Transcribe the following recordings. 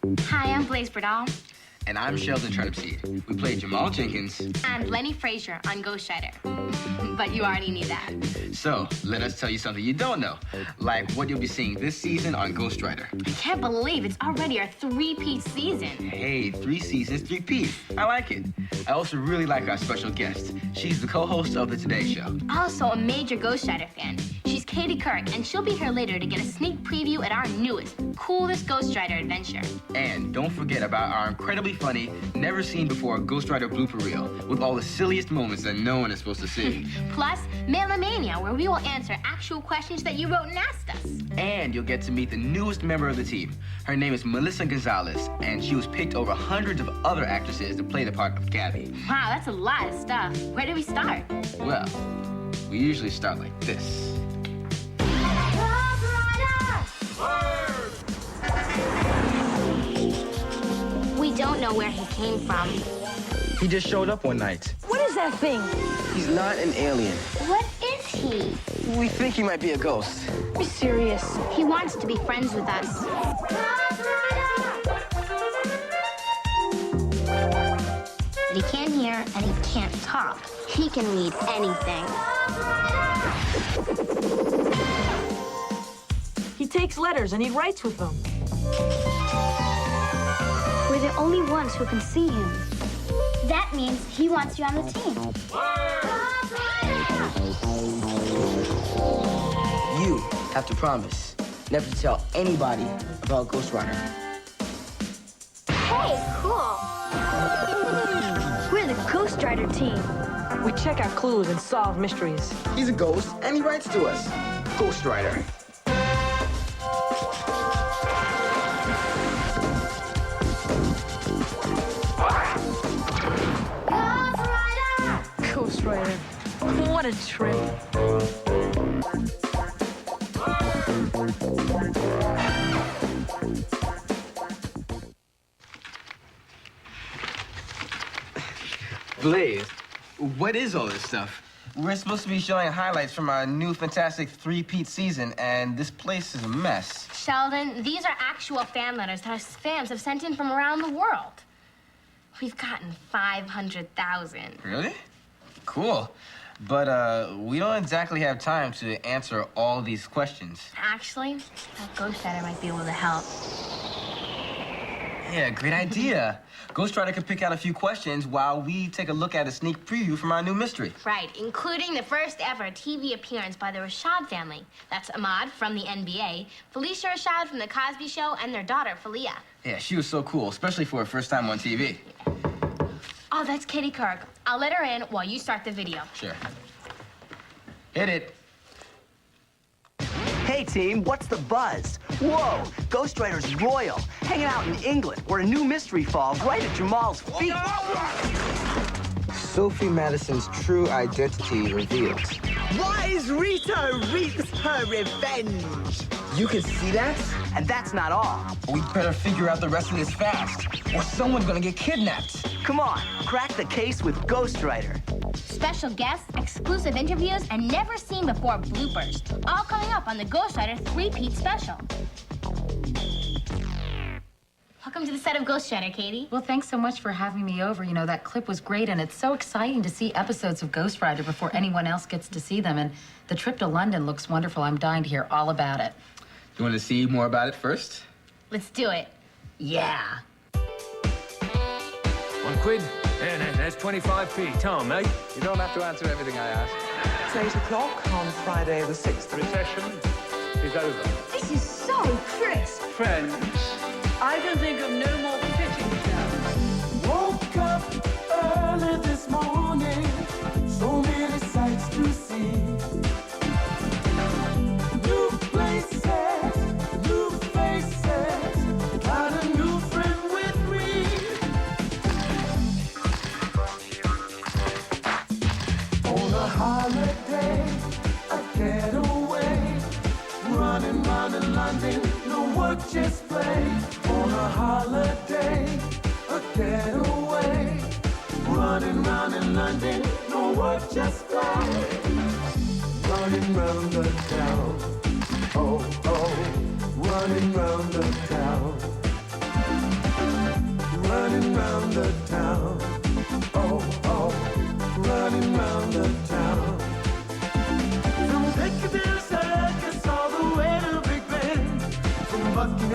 Hi, I'm Blaze Bradall. And I'm Sheldon Turnipseed. We play Jamal Jenkins. And Lenny Frazier on Ghostwriter. But you already knew that. So, let us tell you something you don't know. Like what you'll be seeing this season on Ghostwriter. I can't believe it's already our three-peat season. Hey, 3 seasons, 3 peats. I like it. I also really like our special guest. She's the co-host of The Today Show. Also a major Ghostwriter fan. She's Katie Kirk, and she'll be here later to get a sneak preview at our newest, coolest Ghostwriter adventure. And don't forget about our incredibly funny, never-seen-before Ghostwriter blooper reel with all the silliest moments that no one is supposed to see. Plus, Mailomania, where we will answer actual questions that you wrote and asked us. And you'll get to meet the newest member of the team. Her name is Melissa Gonzalez, and she was picked over hundreds of other actresses to play the part of Gabby. Wow, that's a lot of stuff. Where do we start? Well, we usually start like this. We don't know where he came from. He just showed up one night. What is that thing? He's not an alien. What is he? We think he might be a ghost. Be serious. He wants to be friends with us. But he can't hear and he can't talk. He can read anything. He takes letters and he writes with them. We're the only ones who can see him. That means he wants you on the team. You have to promise never to tell anybody about Ghostwriter. Hey, cool. We're the Ghostwriter team. We check out clues and solve mysteries. He's a ghost, and he writes to us. Ghostwriter. Ghostwriter. What a trip. Blaze, what is all this stuff? We're supposed to be showing highlights from our new fantastic 3-peat season, and this place is a mess. Sheldon, these are actual fan letters that us fans have sent in from around the world. We've gotten 500,000. Really? Cool. But, we don't exactly have time to answer all these questions. Actually, that Ghostwriter might be able to help. Yeah, great idea. Ghostwriter can pick out a few questions while we take a look at a sneak preview from our new mystery. Right, including the first ever TV appearance by the Rashad family. That's Ahmad from the NBA, Felicia Rashad from The Cosby Show, and their daughter, Falia. Yeah, she was so cool, especially for her first time on TV. Oh, that's Katie Kirk. I'll let her in while you start the video. Sure. Hit it. Hey, team, what's the buzz? Whoa, Ghostwriter's royal, hanging out in England, where a new mystery falls right at Jamal's feet. Sophie Madison's true identity revealed. Wise Rita reaps her revenge. You can see that? And that's not all. We better figure out the rest of this fast, or someone's gonna get kidnapped. Come on, crack the case with Ghostwriter. Special guests, exclusive interviews, and never-seen-before bloopers. All coming up on the Ghostwriter 3-peat special. Welcome to the set of Ghostwriter, Katie. Well, thanks so much for having me over. You know, that clip was great, and it's so exciting to see episodes of Ghostwriter before anyone else gets to see them. And the trip to London looks wonderful. I'm dying to hear all about it. You want to see more about it first? Let's do it. Yeah. £1. Yeah, that's 25p. Tom, mate. You don't have to answer everything I ask. It's 8 o'clock on Friday the 6th. The recession is over. This is so crisp. Friends. I can think of no more fitting terms. Woke up early this morning, so many sights to see. New places, new faces, got a new friend with me. On a holiday, a getaway, running round in London, no work, just play. On a holiday.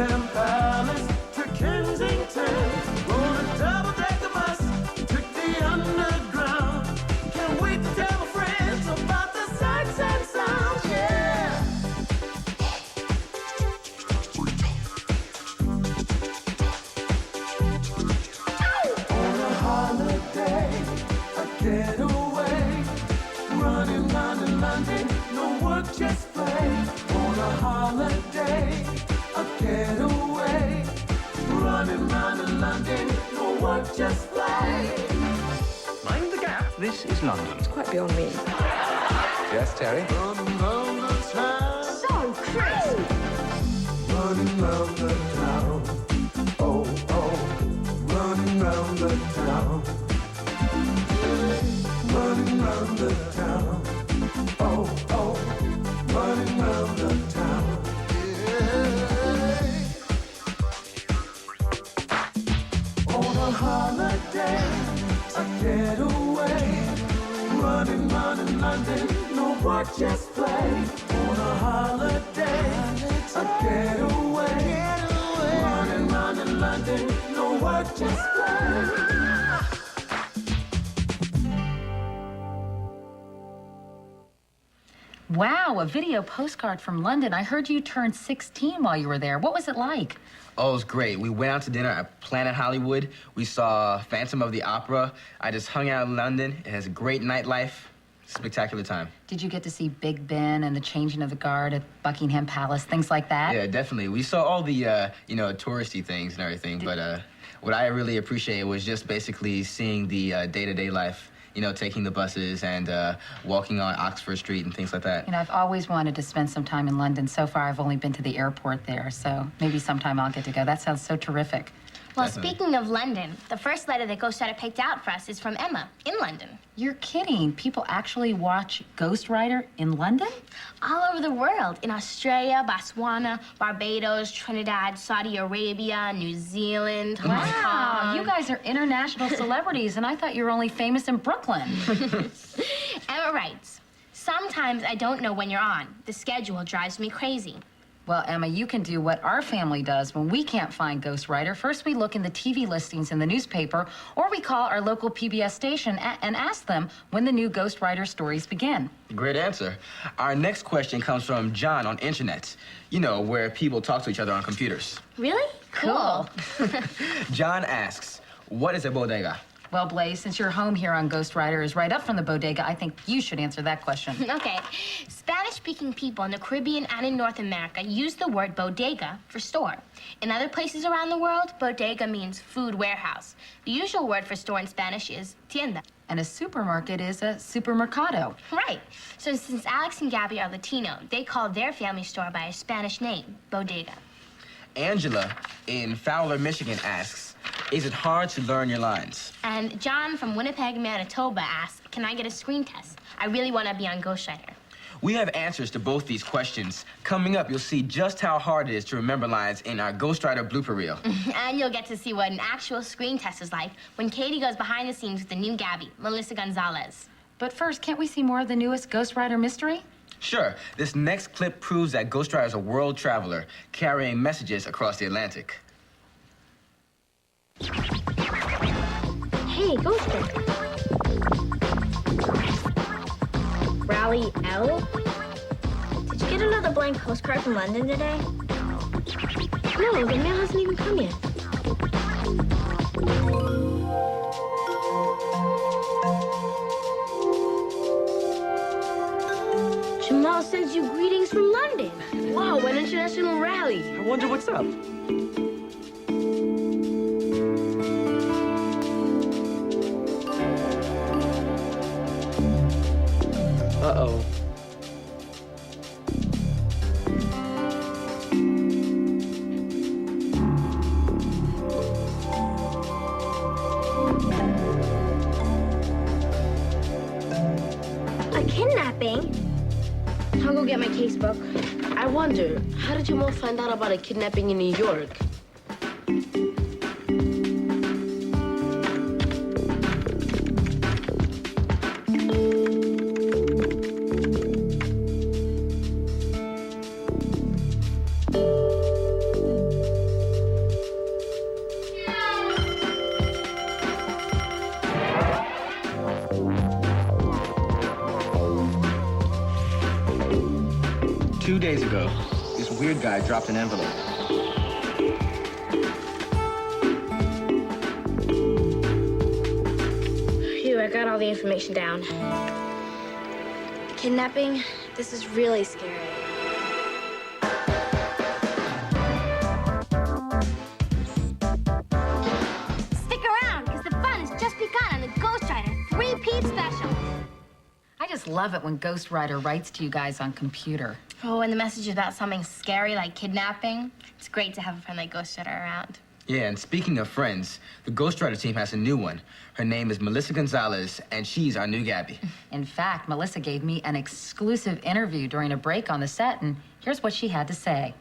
Buckingham Palace to Kensington. Rode a double-decker bus, took the underground. Can't wait to tell my friends about the sights and sounds, yeah. On a holiday, a getaway, running around in London, no work, just play. On a holiday, a getaway, running around in London, no work, just play. Mind the gap. This is London. It's quite beyond me. Yes, Terry? Running round the town, So crisp. running round the town. Oh, oh, running round the town. Running round the town. Oh, oh, running round the town. Yeah. On a holiday, a getaway, running round in London, no work, just play. On a holiday, a getaway, running round in London, no work, just play. Wow, a video postcard from London. I heard you turned 16 while you were there. What was it like? Oh, it was great. We went out to dinner at Planet Hollywood. We saw Phantom of the Opera. I just hung out in London. It has a great nightlife. Spectacular time. Did you get to see Big Ben and the changing of the guard at Buckingham Palace, things like that? Yeah, definitely. We saw all the, touristy things and everything, but what I really appreciated was just basically seeing the day-to-day life, taking the buses and walking on Oxford Street and things like that. I've always wanted to spend some time in London. So far, I've only been to the airport there, so maybe sometime I'll get to go. That sounds so terrific. Well, Definitely. speaking of London, the first letter that Ghostwriter picked out for us is from Emma in London. You're kidding. People actually watch Ghostwriter in London? All over the world, in Australia, Botswana, Barbados, Trinidad, Saudi Arabia, New Zealand, Hong Wow, Kong. you guys are international celebrities, and I thought you were only famous in Brooklyn. Emma writes, sometimes I don't know when you're on. The schedule drives me crazy. Well, Emma, you can do what our family does when we can't find Ghostwriter. First, we look in the TV listings in the newspaper, or we call our local PBS station and ask them when the new Ghostwriter stories begin. Great answer. Our next question comes from John on internet, where people talk to each other on computers. Really? Cool. John asks, what is a bodega? Well, Blaze, since your home here on Ghostwriter is right up from the bodega, I think you should answer that question. Okay. Spanish-speaking people in the Caribbean and in North America use the word bodega for store. In other places around the world, bodega means food warehouse. The usual word for store in Spanish is tienda. And a supermarket is a supermercado. Right. So since Alex and Gabby are Latino, they call their family store by a Spanish name, bodega. Angela in Fowler, Michigan asks, is it hard to learn your lines? And John from Winnipeg, Manitoba asks, can I get a screen test? I really want to be on Ghostwriter. We have answers to both these questions. Coming up, you'll see just how hard it is to remember lines in our Ghostwriter blooper reel. And you'll get to see what an actual screen test is like when Katie goes behind the scenes with the new Gabby, Melissa Gonzalez. But first, can't we see more of the newest Ghostwriter mystery? Sure, this next clip proves that Ghostwriter is a world traveler, carrying messages across the Atlantic. Hey, Ghostwriter. Rally L? Did you get another blank postcard from London today? No, the mail hasn't even come yet. Jamal sends you greetings from London. Wow, an international rally. I wonder what's up. Uh-oh. A kidnapping? I'll go get my casebook. I wonder, how did Jamal find out about a kidnapping in New York? ago, this weird guy dropped an envelope. Phew, I got all the information down. Kidnapping? This is really scary. Stick around, because the fun has just begun on the Ghostwriter 3-peat special. I just love it when Ghostwriter writes to you guys on computer. Oh, and the message is about something scary like kidnapping. It's great to have a friend like Ghostwriter around. Yeah, and speaking of friends, the Ghostwriter team has a new one. Her name is Melissa Gonzalez, and she's our new Gabby. In fact, Melissa gave me an exclusive interview during a break on the set, and here's what she had to say.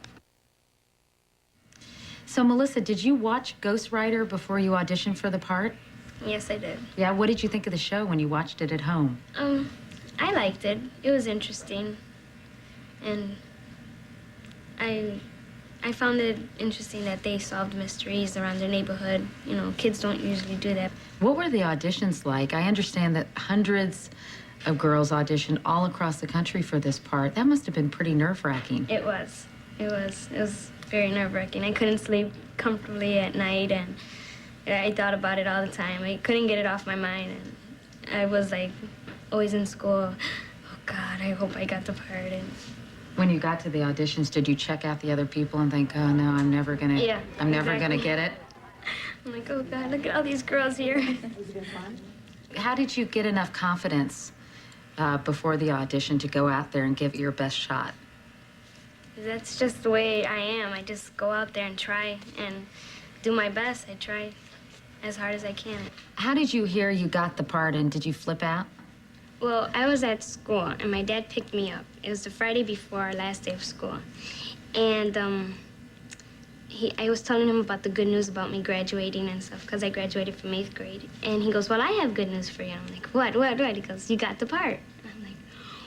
So, Melissa, did you watch Ghostwriter before you auditioned for the part? Yes, I did. Yeah, what did you think of the show when you watched it at home? I liked it. It was interesting. And I found it interesting that they solved mysteries around their neighborhood. You know, kids don't usually do that. What were the auditions like? I understand that hundreds of girls auditioned all across the country for this part. That must have been pretty nerve-wracking. It was. It was very nerve-wracking. I couldn't sleep comfortably at night, and I thought about it all the time. I couldn't get it off my mind, and I was like always in school. Oh God, I hope I got the part. And when you got to the auditions, did you check out the other people and think, oh no, I'm never gonna get it? I'm like, oh God, look at all these girls here. How did you get enough confidence before the audition to go out there and give it your best shot? That's just the way I am. I just go out there and try and do my best. I try as hard as I can. How did you hear you got the part, and did you flip out? Well, I was at school, and my dad picked me up. It was the Friday before our last day of school. And I was telling him about the good news about me graduating and stuff, because I graduated from 8th grade. And he goes, well, I have good news for you. I'm like, what? He goes, you got the part. I'm like,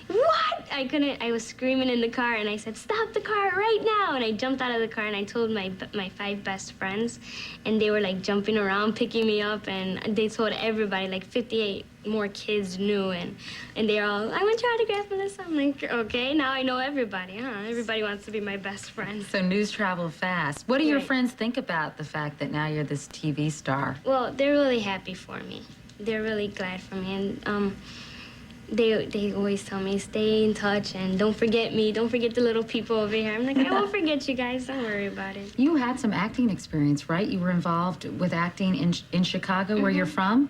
what? I was screaming in the car, and I said, stop the car right now. And I jumped out of the car, and I told my 5 best friends, and they were like jumping around, picking me up, and they told everybody, like 58 more kids knew, and they're all, I want your autograph, Melissa. I'm like, okay, now I know everybody, huh? Everybody wants to be my best friend. So news traveled fast. What do your friends think about the fact that now you're this TV star? Well, they're really happy for me. They're really glad for me, and they always tell me, stay in touch and don't forget me. Don't forget the little people over here. I'm like, I won't forget you guys. Don't worry about it. You had some acting experience, right? You were involved with acting in Chicago, where you're from?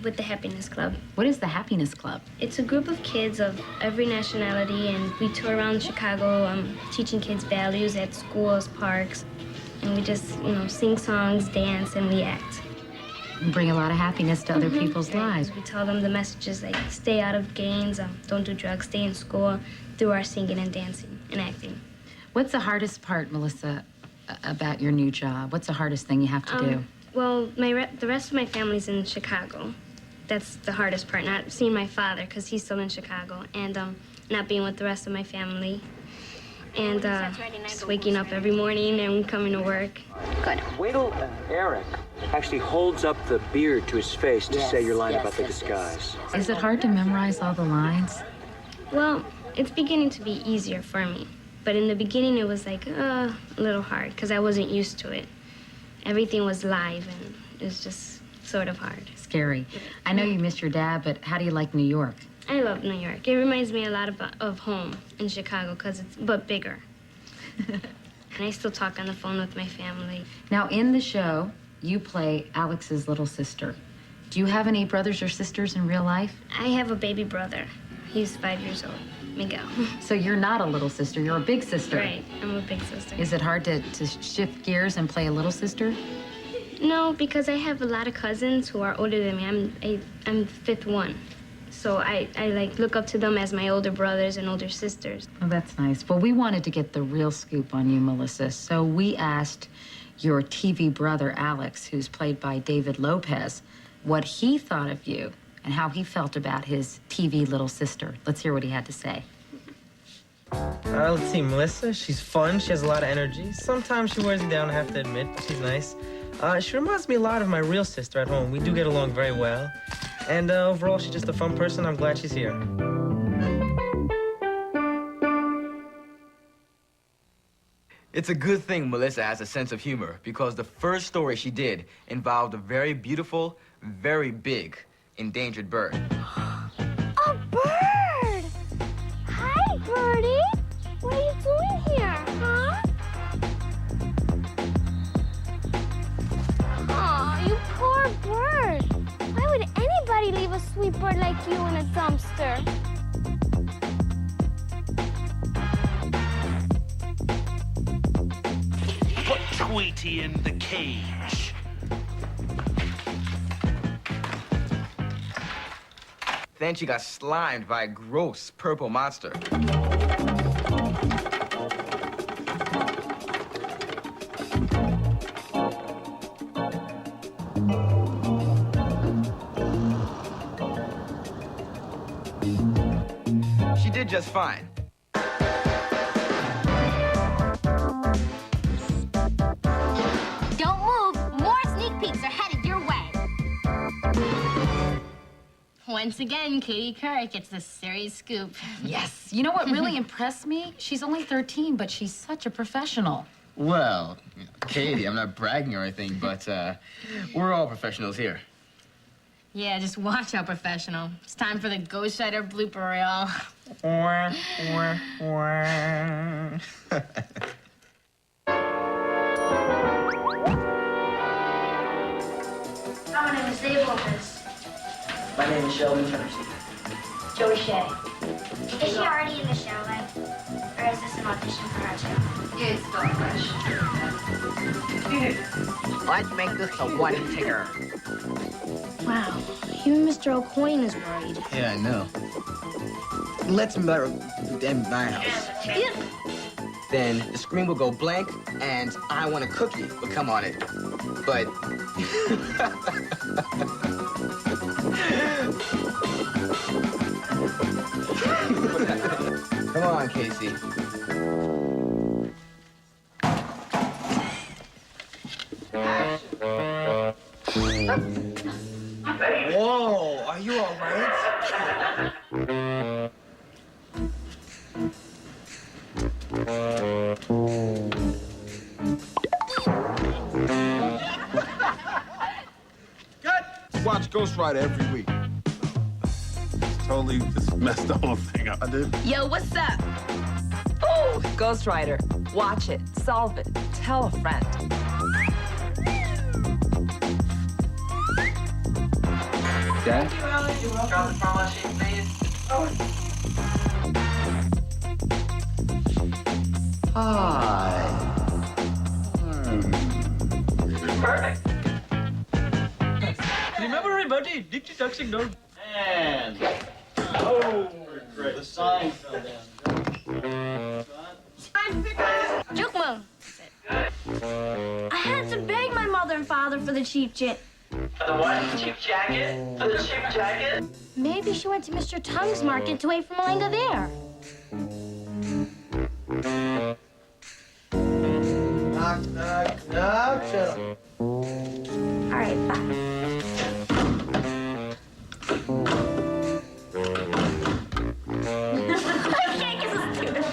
With the Happiness Club. What is the Happiness Club? It's a group of kids of every nationality, and we tour around Chicago teaching kids values at schools, parks, and we just, sing songs, dance, and we act. And bring a lot of happiness to other people's lives. We tell them the messages like stay out of gangs, don't do drugs, stay in school, through our singing and dancing and acting. What's the hardest part, Melissa, about your new job? What's the hardest thing you have to do? Well, the rest of my family's in Chicago. That's the hardest part, not seeing my father, because he's still in Chicago, and not being with the rest of my family, and just waking up every morning and coming to work. Good. Wait till Eric actually holds up the beard to his face to say your line about the disguise. Is it hard to memorize all the lines? Well, it's beginning to be easier for me, but in the beginning it was like a little hard, because I wasn't used to it. Everything was live, and it was just sort of hard. Scary. I know you miss your dad, but how do you like New York? I love New York. It reminds me a lot of home in Chicago, but bigger. And I still talk on the phone with my family. Now, in the show, you play Alex's little sister. Do you have any brothers or sisters in real life? I have a baby brother. He's 5 years old, Miguel. So you're not a little sister, you're a big sister. Right, I'm a big sister. Is it hard to shift gears and play a little sister? No, because I have a lot of cousins who are older than me. I'm the 5th one. So I like look up to them as my older brothers and older sisters. Oh, that's nice. Well, we wanted to get the real scoop on you, Melissa. So we asked your TV brother, Alex, who's played by David Lopez, what he thought of you and how he felt about his TV little sister. Let's hear what he had to say. Let's see, Melissa, she's fun, she has a lot of energy. Sometimes she wears me down, I have to admit, but she's nice. She reminds me a lot of my real sister at home. We do get along very well. And overall, she's just a fun person. I'm glad she's here. It's a good thing Melissa has a sense of humor, because the first story she did involved a very beautiful, very big, endangered bird. A bird! Hi, birdie. What are you doing here, huh? Aw, you poor bird. Why would anybody leave a sweet bird like you in a dumpster? Put Tweety in the cage. Then she got slimed by a gross purple monster. She did just fine. Don't move. More sneak peeks are headed your way. Once again, Katie Couric gets the series scoop. Yes. You know what really impressed me? She's only 13, but she's such a professional. Well, Katie, I'm not bragging or anything, but we're all professionals here. Yeah, just watch how professional. It's time for the Ghostwriter blooper reel. My name is Dave Lopez. My name is Sheldon Tracy. Joey Shea. Is she already in the show, like? Or is this an audition for her, too? It's still fresh. Let's make this a one-ticker. Wow, even Mr. O'Coin is worried. Yeah, I know. Let's murder in my house. Then the screen will go blank, and I Want a Cookie will come on it. But... Come on, Casey. Whoa, are you all right? Watch Ghostwriter every week. Totally just messed the whole thing up. I did. Yo, what's up? Ooh, Ghostwriter. Watch it, solve it, tell a friend. Dad? Hi. Perfect. Remember everybody, Dixie Duxing Dog. And oh, great. The sign fell down. Juke Moon. I had to beg my mother and father for the cheap jacket. For the what? Cheap jacket? For the cheap jacket? Maybe she went to Mr. Tongue's market to wait for Melinda there. Knock, knock, knock. Shut up. All right, bye. I can't get this stupid.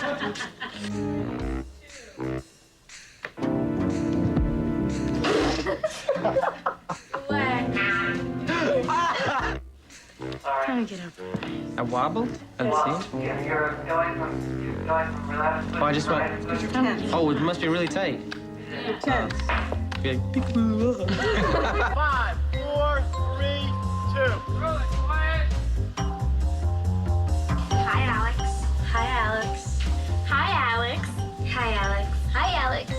Trying to get up. I wobbled? Let's see. Oh, I just went. Oh, it must be really tight. Good. 5, 4, 3, 2. Hi, Alex. Hi, Alex. Hi, Alex. Hi, Alex. Hi, Alex.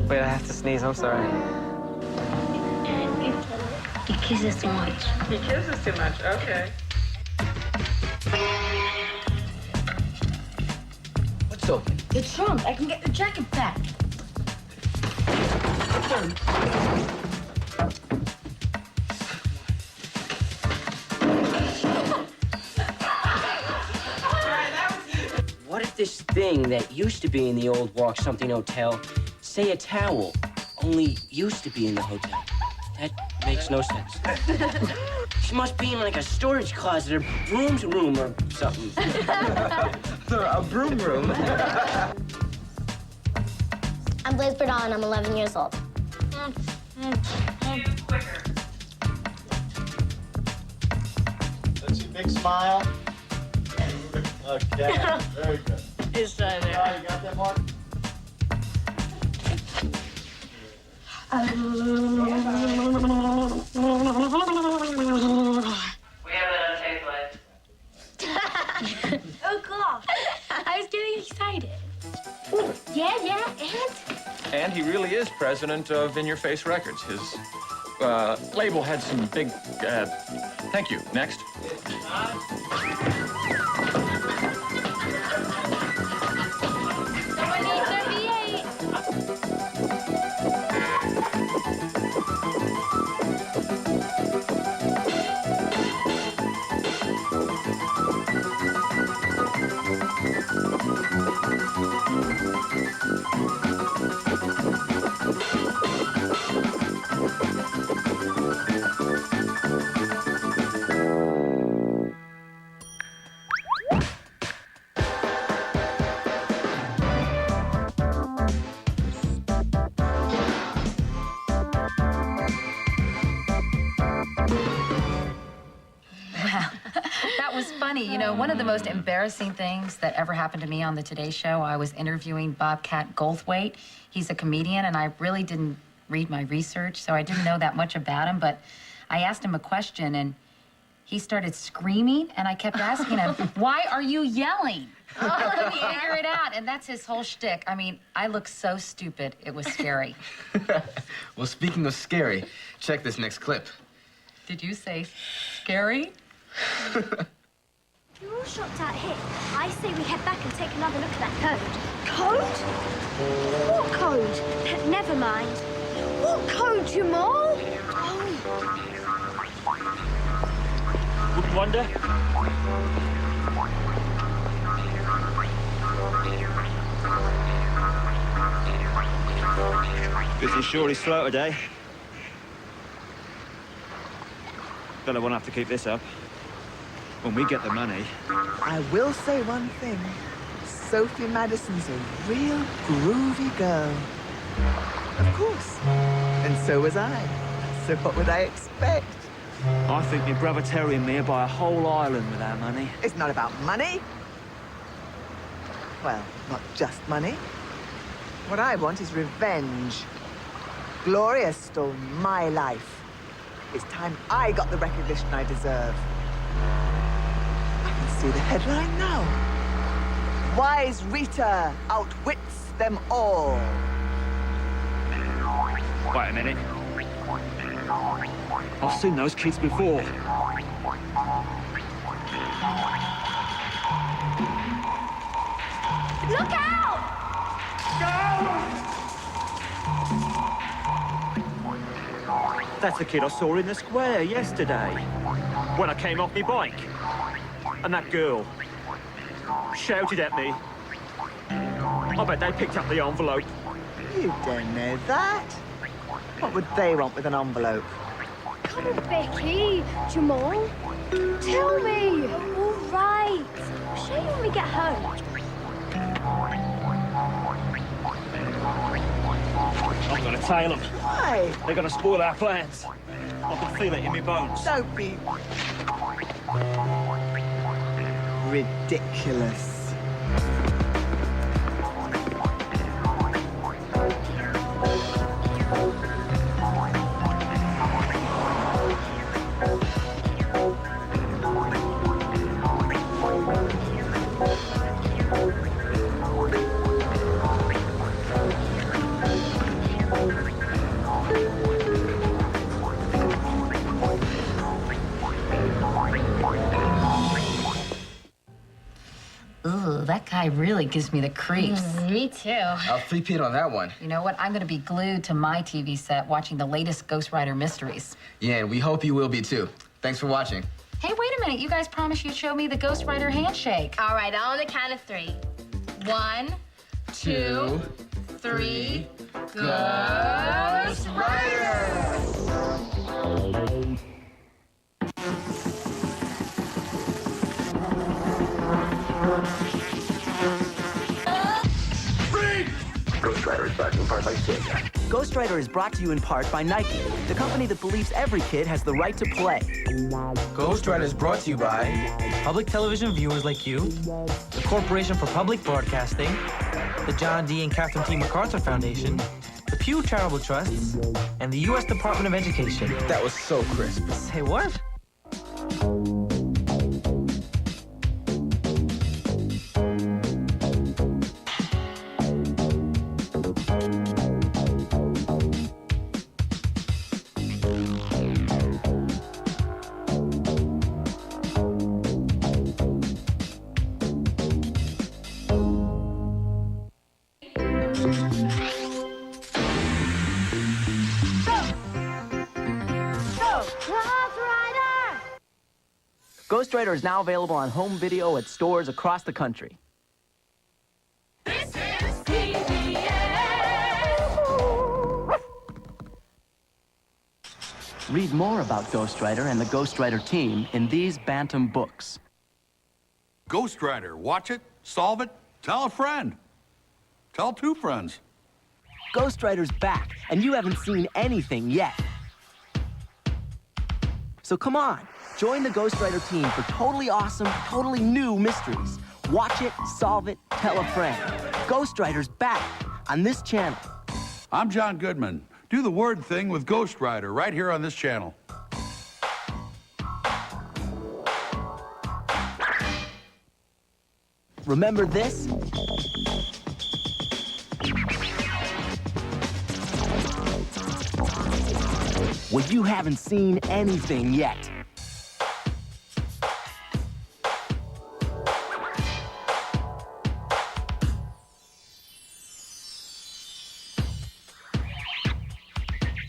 Wait, I have to sneeze. I'm sorry. He kisses too much. He kisses too much, okay. What's open? The trunk. I can get your jacket back. What if this thing that used to be in the old Walk Something Hotel, say a towel, only used to be in the hotel? That makes no sense. She must be in like a storage closet or broom's room or something. A broom room. I'm Blaze Berdal, and I'm 11 years old. Let's see, big smile. Okay, very good. It's right there. Oh, you got that, Mark? We have it on tape, Liz. Oh, God. I was getting excited. Yeah, and? And he really is president of In Your Face Records. His label had some big. Thank you. Next. Someone needs their V8. That was funny. You know, one of the most embarrassing things that ever happened to me on the Today Show, I was interviewing Bobcat Goldthwait. He's a comedian, and I really didn't read my research, so I didn't know that much about him, but I asked him a question, and he started screaming, and I kept asking him, why are you yelling? Let me figure it out. And that's his whole shtick. I mean, I look so stupid. It was scary. Well, speaking of scary, check this next clip. Did you say scary? You're all shocked out here. I say we head back and take another look at that code. Code? What code? Never mind. What code, Jamal? Oh. Wouldn't wonder. Business sure is slow today. Fella won't have to keep this up. When we get the money. I will say one thing. Sophie Madison's a real groovy girl. Of course. And so was I. So what would I expect? I think my brother Terry and me are buy a whole island with our money. It's not about money. Well, not just money. What I want is revenge. Gloria stole my life. It's time I got the recognition I deserve. I can see the headline now. Wise Rita outwits them all. Wait a minute. I've seen those kids before. Look out! That's the kid I saw in the square yesterday. When I came off my bike. And that girl shouted at me. I bet they picked up the envelope. You don't know that. What would they want with an envelope? Come on, Becky. Jamal. Tell me. All right. I'll show you when we get home. I'm gonna tail them. Why? They're gonna spoil our plans. I can feel it in my bones. Don't be ridiculous. Ooh, that guy really gives me the creeps. Me too. I'll flip it on that one. You know what? I'm going to be glued to my TV set watching the latest Ghostwriter mysteries. Yeah, and we hope you will be too. Thanks for watching. Hey, wait a minute. You guys promised you'd show me the Ghostwriter handshake. All right, on the count of 3. 1, 2, 3. Ghost Ghostwriter is back in part by Sega. Ghostwriter is brought to you in part by Nike, the company that believes every kid has the right to play. Ghostwriter is brought to you by public television viewers like you, the Corporation for Public Broadcasting, the John D. and Catherine T. MacArthur Foundation, the Pew Charitable Trusts, and the U.S. Department of Education. That was so crisp. Say what? Ghostwriter is now available on home video at stores across the country. This is PBS. Read more about Ghostwriter and the Ghostwriter team in these Bantam books. Ghostwriter. Watch it, solve it, tell a friend. Tell two friends. Ghostwriter's back, and you haven't seen anything yet. So come on, join the Ghostwriter team for totally awesome, totally new mysteries. Watch it, solve it, tell a friend. Ghostwriter's back on this channel. I'm John Goodman. Do the word thing with Ghostwriter right here on this channel. Remember this? Well, you haven't seen anything yet.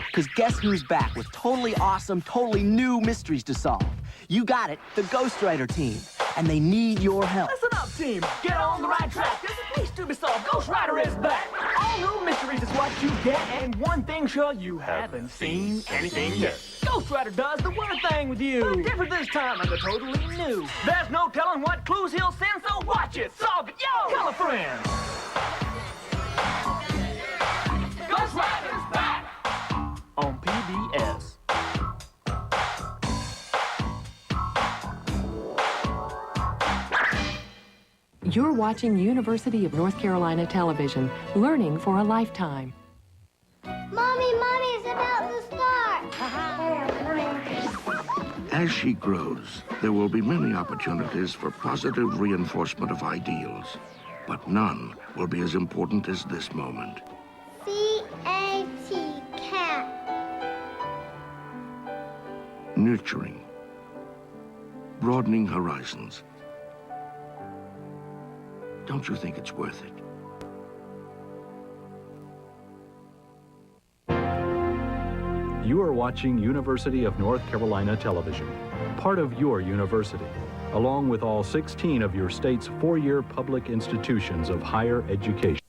Because guess who's back with totally awesome, totally new mysteries to solve? You got it, the Ghostwriter team. And they need your help. Listen up, team. Get on the right track. There's a case to be solved. Ghostwriter is back. All new mysteries is what you get. And one thing sure, you haven't seen anything yet. Ghostwriter does the word thing with you. But different this time, and they're totally new. There's no telling what clues he'll send, so watch it, solve it, yo! Tell a friend. Ghostwriter's back on PBS. You're watching University of North Carolina Television, learning for a lifetime. Mommy, it's about to start. As she grows, there will be many opportunities for positive reinforcement of ideals, but none will be as important as this moment. C-A-T, cat. Nurturing, broadening horizons. Don't you think it's worth it? You are watching University of North Carolina Television, part of your university, along with all 16 of your state's four-year public institutions of higher education.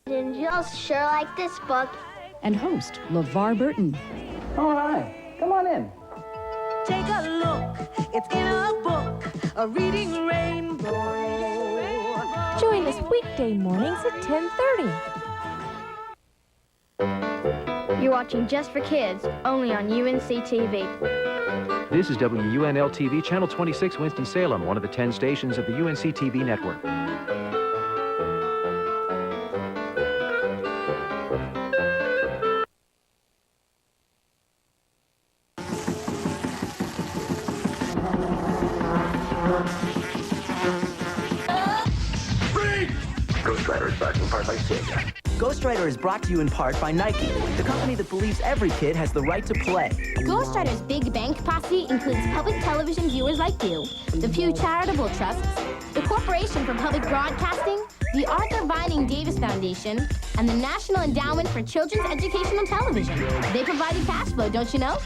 Didn't you all sure like this book? And host LeVar Burton. All right, come on in. Take a look, it's in a book, a reading rainbow. Join us weekday mornings at 10:30. You're watching Just for Kids, only on UNC TV. This is WUNL-TV, Channel 26, Winston-Salem, one of the 10 stations of the UNC TV network. Ghostwriter is back in part by Sega. Ghostwriter is brought to you in part by Nike, the company that believes every kid has the right to play. Ghostwriter's Big Bank Posse includes public television viewers like you, the Pew Charitable Trusts, the Corporation for Public Broadcasting, the Arthur Vining Davis Foundation, and the National Endowment for Children's Educational Television. They provided cash flow, don't you know?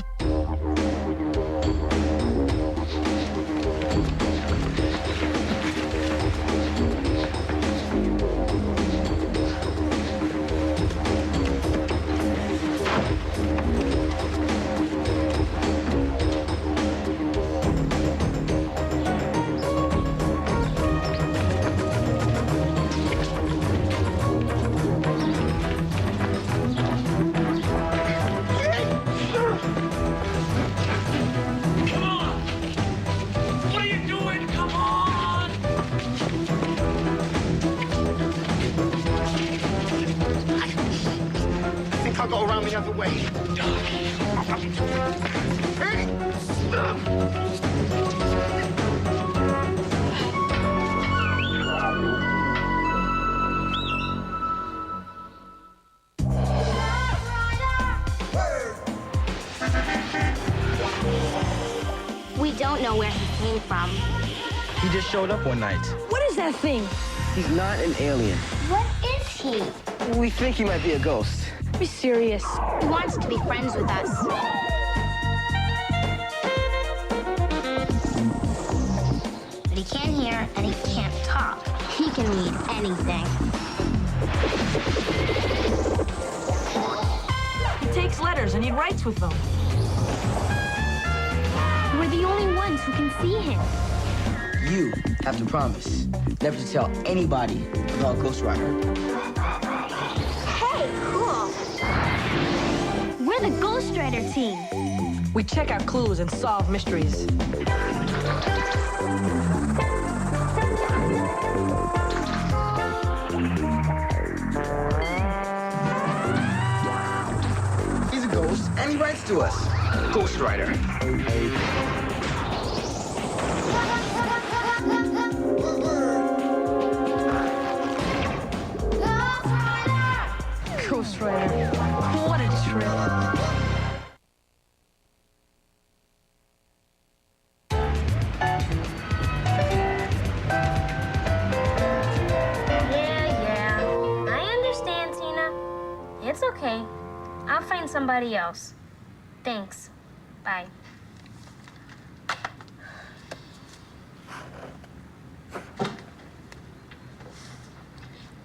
on the other way. We don't know where he came from. He just showed up one night. What is that thing? He's not an alien. What is he? We think he might be a ghost. Be serious. He wants to be friends with us. But he can't hear and he can't talk. He can read anything. He takes letters and he writes with them. We're the only ones who can see him. You have to promise never to tell anybody about Ghostwriter. Hey, cool. We're the Ghostwriter team. We check out clues and solve mysteries. He's a ghost, and he writes to us. Ghostwriter. Ghostwriter. What a trip. Yeah. I understand, Tina. It's okay. I'll find somebody else. Thanks. Bye.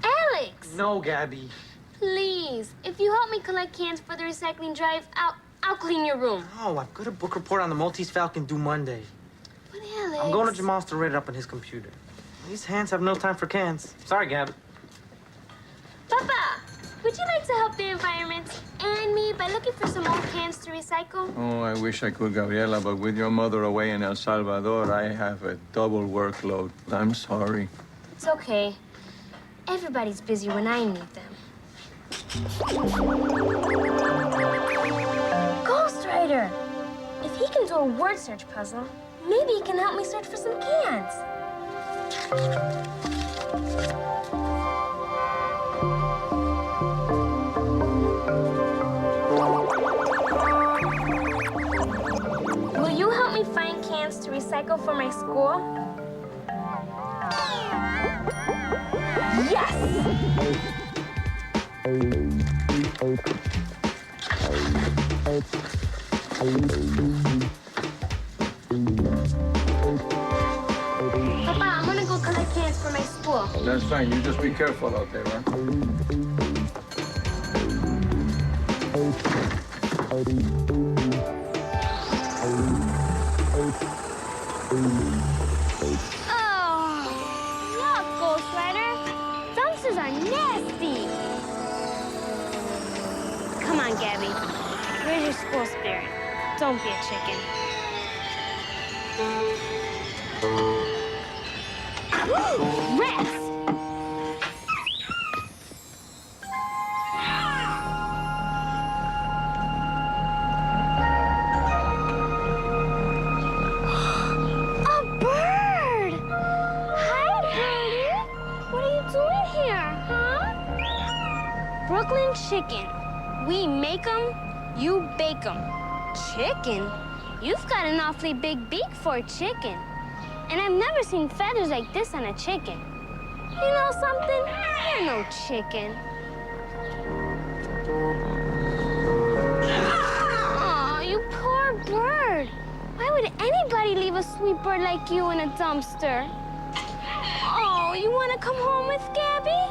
Alex! No, Gabby. Please, if you help me collect cans for the recycling drive, I'll clean your room. Oh, I've got a book report on the Maltese Falcon due Monday. But Alex... I'm going to Jamal's to write it up on his computer. These hands have no time for cans. Sorry, Gabby. Papa, would you like to help the environment and me by looking for some old cans to recycle? Oh, I wish I could, Gabriela, but with your mother away in El Salvador, I have a double workload. I'm sorry. It's okay. Everybody's busy when I need them. Ghostwriter! If he can do a word search puzzle, maybe he can help me search for some cans. Will you help me find cans to recycle for my school? Yes! Papa, I'm gonna go collect cans for my school. That's fine. You just be careful out there, huh? Oh, yuck, Ghostwriter. Dumpsters are nasty. Come on, Gabby. Where's your school spirit? Don't be a chicken. Woo! Rats! A bird! Hi, birdie. What are you doing here, huh? Brooklyn chicken. We make 'em, you bake 'em. Chicken? You've got an awfully big beak for a chicken. And I've never seen feathers like this on a chicken. You know something? You're no chicken. Oh, you poor bird. Why would anybody leave a sweet bird like you in a dumpster? Oh, you want to come home with Gabby?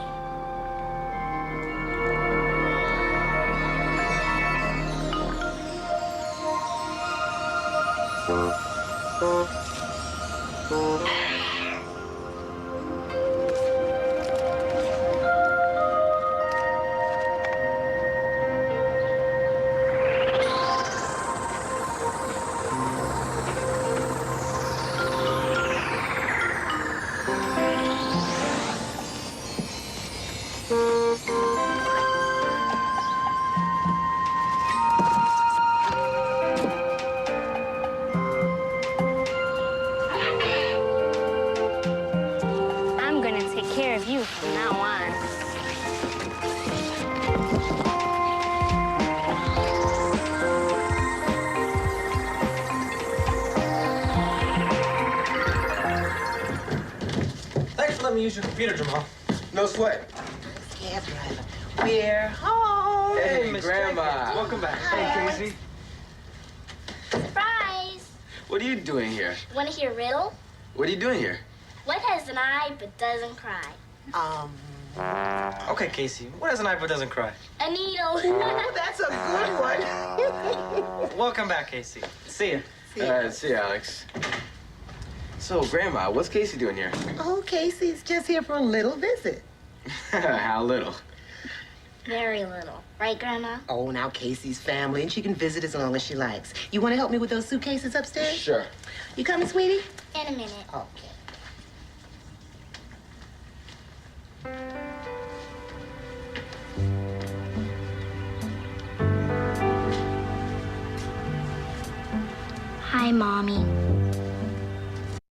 Thanks for letting me use your computer, Jamal. No sweat. Cab driver. We're home. Hey, Miss Grandma. Jenkins. Welcome back. Hi. Hey, Casey. Surprise! What are you doing here? Want to hear a riddle? What are you doing here? What has an eye but doesn't cry? Okay, Casey. What has an eye but doesn't cry? A needle. That's a good one. Welcome back, Casey. See ya. See you, Alex. So, Grandma, what's Casey doing here? Oh, Casey's just here for a little visit. How little? Very little. Right, Grandma? Oh, now Casey's family, and she can visit as long as she likes. You want to help me with those suitcases upstairs? Sure. You coming, sweetie? In a minute. Okay. Hi, Mommy.